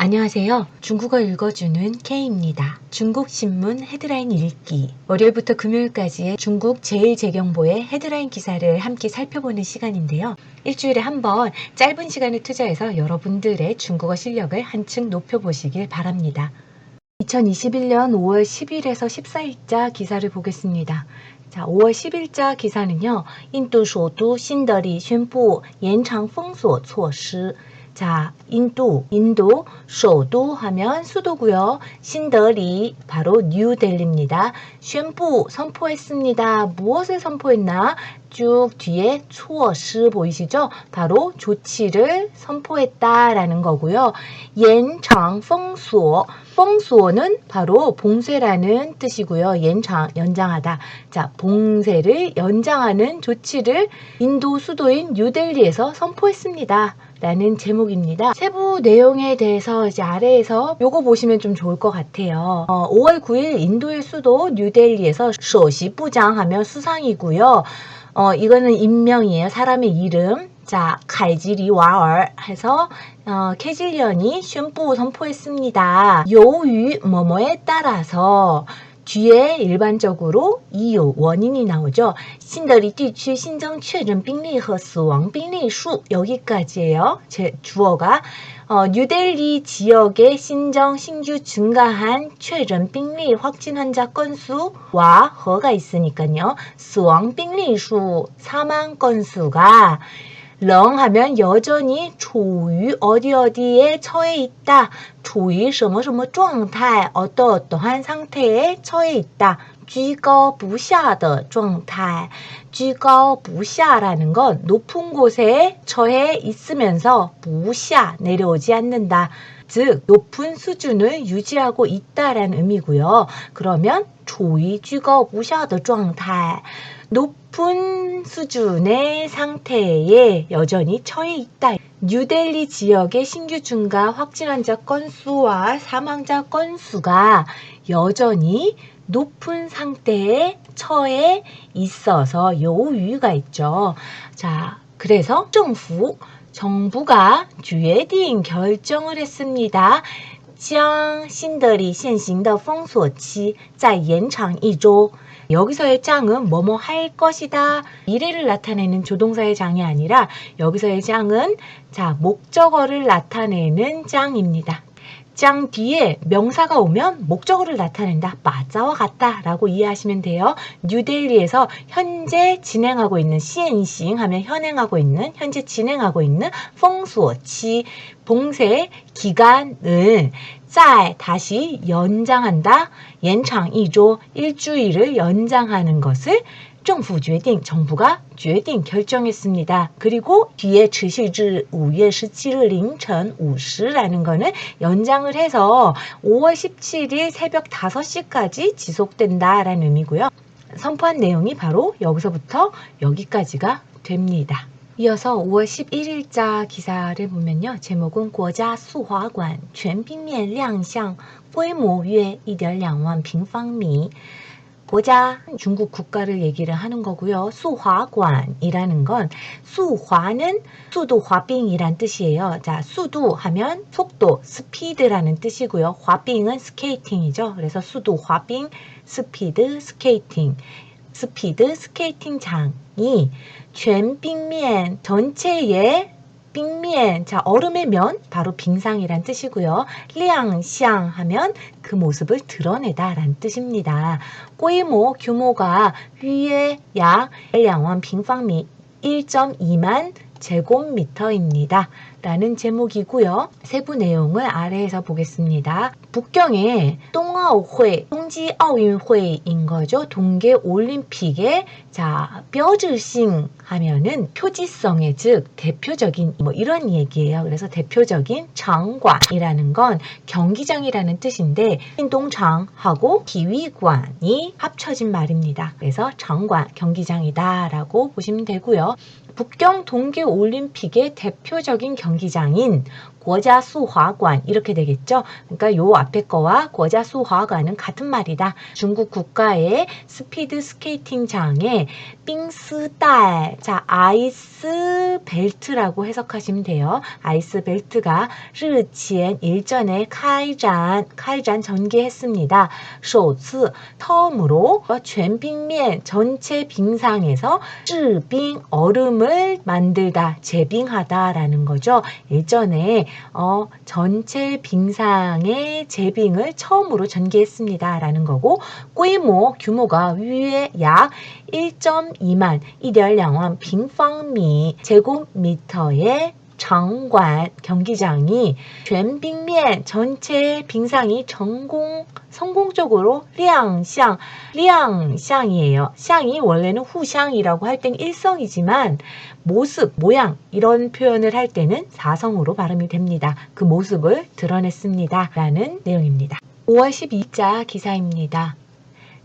안녕하세요. 중국어 읽어주는 K입니다. 중국 신문 헤드라인 읽기. 월요일부터 금요일까지의 중국 제1재경보의 헤드라인 기사를 함께 살펴보는 시간인데요. 일주일에 한 번 짧은 시간을 투자해서 여러분들의 중국어 실력을 한층 높여보시길 바랍니다. 2021년 5월 10일에서 14일자 기사를 보겠습니다. 자, 5월 10일자 기사는요. 인도首都 신더리 宣布延长封锁措施. 자, 인도首都 하면 수도고요. 신더리 바로 뉴델리입니다. 宣布 선포했습니다. 무엇을 선포했나? 쭉 뒤에 措施 보이시죠? 바로 조치를 선포했다라는 거고요. 延长封锁 封锁는 바로 봉쇄라는 뜻이고요. 延长 연장하다. 자, 봉쇄를 연장하는 조치를 인도 수도인 뉴델리에서 선포했습니다. 라는 제목입니다. 세부 내용에 대해서 이제 아래에서 요거 보시면 좀 좋을 것 같아요. 5월 9일 인도의 수도 뉴델리에서 쇼시부장 하면 수상이고요. 이거는 인명이에요. 사람의 이름. 자, 칼지리 와얼 해서 캐질리언이 宣布 선포했습니다. 요유 뭐뭐에 따라서 뒤에 일반적으로 이유, 원인이 나오죠. 신더리地区 신정确诊病例和死亡病例数 여기까지예요. 제 주어가 뉴델리 지역의 신규 증가한 确诊病例 확진 환자 건수와 허가 있으니까요. 死亡病例数 사망 건수가 렁 하면 여전히 处于 어디에 처해 있다. 处于 什么什么状态 어떠한 상태에 처해 있다. 居高不下的状态. 居高不下라는 건 높은 곳에 처해 있으면서 不下 내려오지 않는다. 즉 높은 수준을 유지하고 있다라는 의미고요. 그러면 处于居高不下的状态. 높은 수준의 상태에 여전히 처해 있다. 뉴델리 지역의 신규 증가 확진 환자 건수와 사망자 건수가 여전히 높은 상태에 처해 있어서 요유가 있죠. 자, 그래서 정부가 决定 결정을 했습니다. 将新德里现行的封锁期再延长一周. 여기서의 장은 뭐뭐 할 것이다. 미래를 나타내는 조동사의 장이 아니라 여기서의 장은 자, 목적어를 나타내는 장입니다. 장 뒤에 명사가 오면 목적어를 나타낸다. 맞아와 같다 라고 이해하시면 돼요. 뉴델리에서 현재 진행하고 있는 시엔싱 하면 현재 진행하고 있는 封锁期 봉쇄 기간을 다시 연장한다. 延长一周 일주일을 연장하는 것을 정부가 决定 결정했습니다. 그리고 뒤에 持续至 5월 17일凌晨 5시라는 거는 연장을 해서 5월 17일 새벽 5시까지 지속된다라는 의미고요. 선포한 내용이 바로 여기서부터 여기까지가 됩니다. 이어서 5월 11일자 기사를 보면요. 제목은 国家速滑馆全平面亮相规模约 1.2만平方米. 고자 중국 국가를 얘기를 하는 거고요. 수화관이라는 건 수화는 수도 화빙이란 뜻이에요. 자, 수도 하면 속도, 스피드라는 뜻이고요. 화빙은 스케이팅이죠. 그래서 수도 화빙, 스피드 스케이팅장이 全平面 전체의 빙면, 자, 얼음의 면, 바로 빙상이란 뜻이고요. 亮相 하면 그 모습을 드러내다 라는 뜻입니다.规模, 규모가 위에 약 2만平方米, 1.2만 제곱미터입니다. 라는 제목이고요. 세부 내용을 아래에서 보겠습니다. 북경의 동아오회,冬季奥运会인 거죠. 동계올림픽의 자, 标志性 하면은 표지성의 즉 대표적인 뭐 이런 얘기예요. 그래서 대표적인 장관이라는 건 경기장이라는 뜻인데 운동장하고 기위관이 합쳐진 말입니다. 그래서 장관, 경기장이다라고 보시면 되고요. 북경 동계올림픽의 대표적인 경기장인 고자수화관 이렇게 되겠죠. 그러니까 요 앞에 거와 고자수화관은 같은 말이다. 중국 국가의 스피드 스케이팅장에 빙스달, 자 아이스 벨트라고 해석하시면 돼요. 아이스 벨트가 日前 일전에开전 전개했습니다. 首次 처음으로全冰面 전체 빙상에서 制冰 얼음을 만들다, 제빙하다라는 거죠. 일전에 전체 빙상의 제빙을 처음으로 전개했습니다. 라는 거고,规模, 규모가 위에 약 1.2만, 1.2만平方米, 제곱미터의 장관 경기장이 全冰面 전체 빙상이 성공적으로 亮相이에요. 쌍이 원래는 후쌍이라고 할 땐 일성이지만 모습, 모양 이런 표현을 할 때는 사성으로 발음이 됩니다. 그 모습을 드러냈습니다. 라는 내용입니다. 5월 12일자 기사입니다.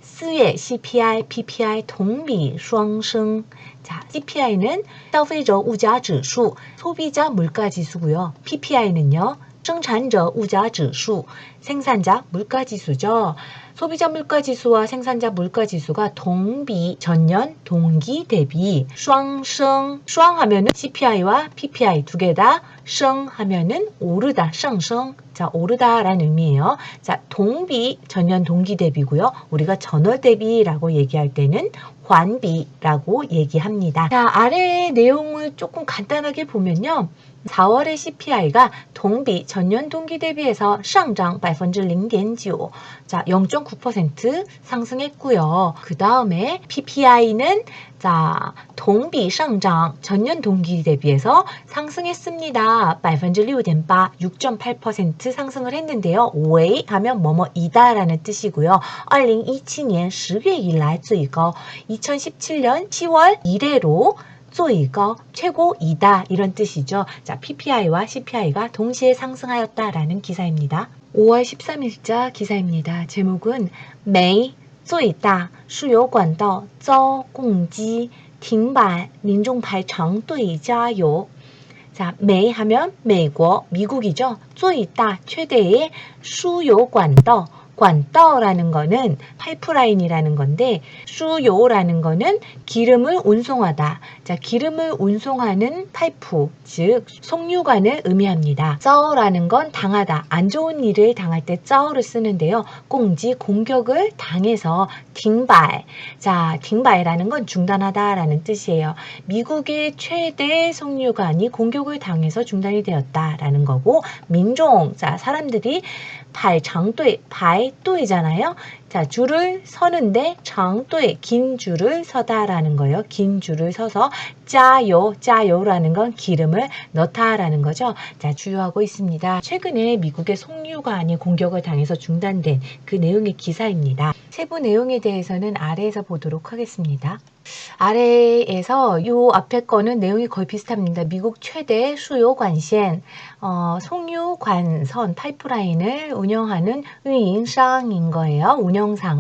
4月 CPI, PPI 동비 双升. 자, CPI는 消费者物价指数, 소비자 물가 지수고요. PPI는요, 生产者物价指数, 생산자 물가 지수죠. 소비자 물가 지수와 생산자 물가 지수가 동비, 전년, 동기 대비, 双升, 双 하면은 CPI와 PPI 두 개 다, 升 하면은 오르다, 上升. 자, 오르다라는 의미예요. 자, 동비, 전년 동기 대비고요. 우리가 전월 대비라고 얘기할 때는 환비라고 얘기합니다. 자, 아래 내용을 조금 간단하게 보면요. 4월의 CPI가 동비, 전년 동기 대비해서 上涨 0.9%, 자, 0.9% 상승했고요. 그 다음에 PPI는 자, 동비 上涨, 전년 동기 대비해서 상승했습니다. 6.8%, 6.8% 상승을 했는데요. 为 하면 뭐뭐이다라는 뜻이고요. 2017년 10월 以来最高, 2017년 10월 이래로 最高, 최고이다 이런 뜻이죠. 자, PPI와 CPI가 동시에 상승하였다라는 기사입니다. 5월 13일자 기사입니다. 제목은 煤最大输油管道遭攻击停摆民众排长队加油. 자, 煤 하면 미국이죠. 最大 최대의 输油管道, 관다라는 거는 파이프라인이라는 건데, 수요라는 거는 기름을 운송하다. 자, 기름을 운송하는 파이프, 즉 송유관을 의미합니다. 짜오라는 건 당하다, 안 좋은 일을 당할 때 짜오를 쓰는데요. 공지, 공격을 당해서 딩바이. 자, 딩바이라는 건 중단하다라는 뜻이에요. 미국의 최대 송유관이 공격을 당해서 중단이 되었다라는 거고, 민종, 자, 사람들이 발장队, 발도이잖아요. 자, 줄을 서는데 장队, 긴 줄을 서다라는 거예요. 긴 줄을 서서 짜요라는 건 기름을 넣다라는 거죠. 자, 주요하고 있습니다. 최근에 미국의 송유관이 공격을 당해서 중단된 그 내용의 기사입니다. 세부 내용에 대해서는 아래에서 보도록 하겠습니다. 아래에서 요 앞에 거는 내용이 거의 비슷합니다. 미국 최대 수요 관센, 송유 관선 파이프라인을 운영하는 운营商인 거예요.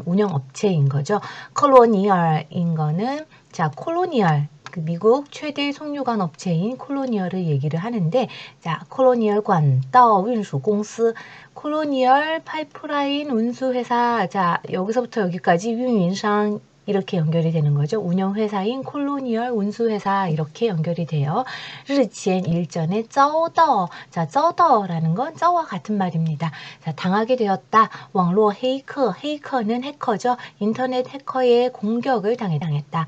운영업체인 거죠. 콜로니얼인 거는, 자, 콜로니얼. 그 미국 최대 송유관 업체인 콜로니얼을 얘기를 하는데, 자, 콜로니얼 관도 운수 공司, 콜로니얼 파이프라인 운수회사. 자, 여기서부터 여기까지 운营商이렇게 연결이 되는 거죠. 운영회사인 콜로니얼 운수회사 이렇게 연결이 돼요. 日前 일전에 遭到. 자, 遭到라는 건 짜와 같은 말입니다. 자, 당하게 되었다.网络 헤이커, 헤이커는 해커죠. 인터넷 해커의 공격을 당했다.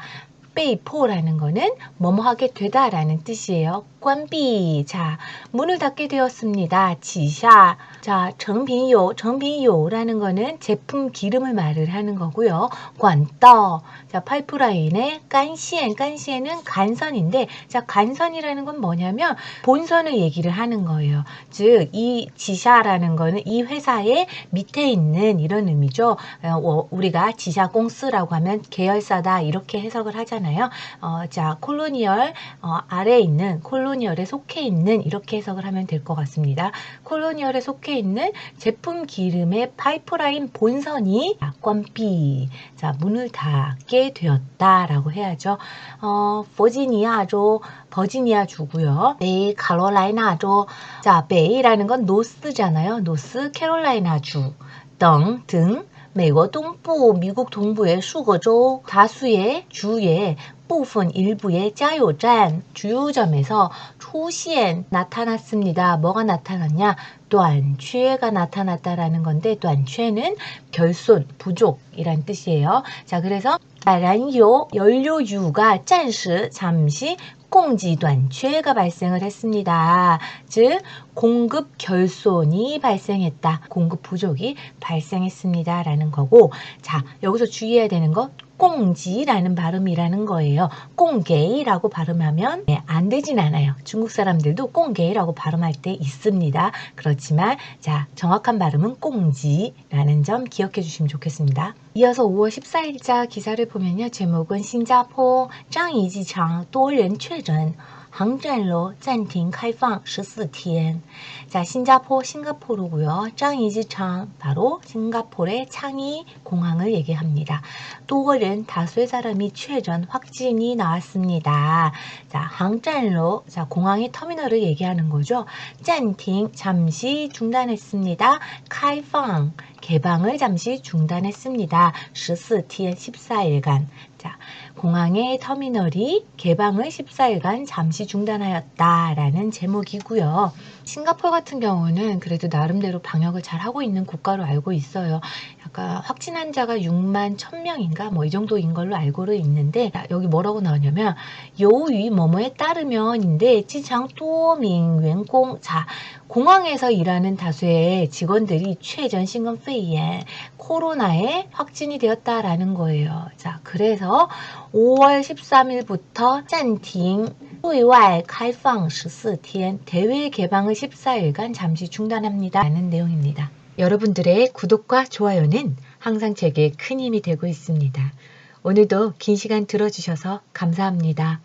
被迫라는 거는 뭐뭐 하게 되다라는 뜻이에요. 关闭. 자, 문을 닫게 되었습니다. 旗下. 자, 成品油 라는 거는 제품 기름을 말을 하는 거고요. 管道. 자, 파이프라인의 干线. 干线은 간선인데, 자, 간선이라는 건 뭐냐면 본선을 얘기를 하는 거예요. 즉, 이 지샤라는 거는 이 회사의 밑에 있는 이런 의미죠. 우리가 지샤 공司라고 하면 계열사다 이렇게 해석을 하잖아요. 자, 콜로니얼 아래에 있는 콜로니얼 콜로니얼에 속해 있는 이렇게 해석을 하면 될 것 같습니다. 콜로니얼에 속해 있는 제품 기름의 파이프라인 본선이 꽝비, 자 문을 닫게 되었다라고 해야죠. 버지니아주고요. 베이칼로라이나주. 자, 베이라는 건 노스잖아요. 노스 캐롤라이나주 등 美国东部, 미국 동부의 수거州, 다수의 주의, 部分 일부의 加油站, 주유점에서 出现, 나타났습니다. 뭐가 나타났냐? 短缺가 나타났다라는 건데 短缺는 결손, 부족이란 뜻이에요. 자, 그래서 燃油, 연료유가 暂时, 잠시, 供给短缺가 발생을 했습니다. 즉 공급 결손이 발생했다. 공급 부족이 발생했습니다. 라는 거고, 자 여기서 주의해야 되는 거 꽁지라는 발음이라는 거예요. 꽁게이라고 발음하면 안 되진 않아요. 중국 사람들도 꽁게이라고 발음할 때 있습니다. 그렇지만 자 정확한 발음은 꽁지라는 점 기억해 주시면 좋겠습니다. 이어서 5월 14일자 기사를 보면요. 제목은 신자포 짱이지창 多人确诊 航站楼暂停开放14天. 자, 싱가포르고요. 짱이지창 바로 싱가포르의 창이 공항을 얘기합니다. 多人 다수의 사람이 최전 확진이 나왔습니다. 자, 항站楼 자, 공항의 터미널을 얘기하는 거죠. 暂停 잠시 중단했습니다. 开放 개방을 잠시 중단했습니다. 14天 14일간. 자, 공항의 터미널이 개방을 14일간 잠시 중단하였다라는 제목이고요. 싱가포르 같은 경우는 그래도 나름대로 방역을 잘 하고 있는 국가로 알고 있어요. 약간 확진 환자가 6만 1000명인가 뭐 이 정도인 걸로 알고는 있는데, 여기 뭐라고 나오냐면 由于뭐뭐에 따르면인데 지장多名员工. 자, 공항에서 일하는 다수의 직원들이 최전 신冠肺炎 코로나에 확진이 되었다라는 거예요. 자, 그래서 5월 13일부터 暂停对外开放14天 대외 개방을 14일간 잠시 중단합니다. 라는 내용입니다. 여러분들의 구독과 좋아요는 항상 제게 큰 힘이 되고 있습니다. 오늘도 긴 시간 들어주셔서 감사합니다.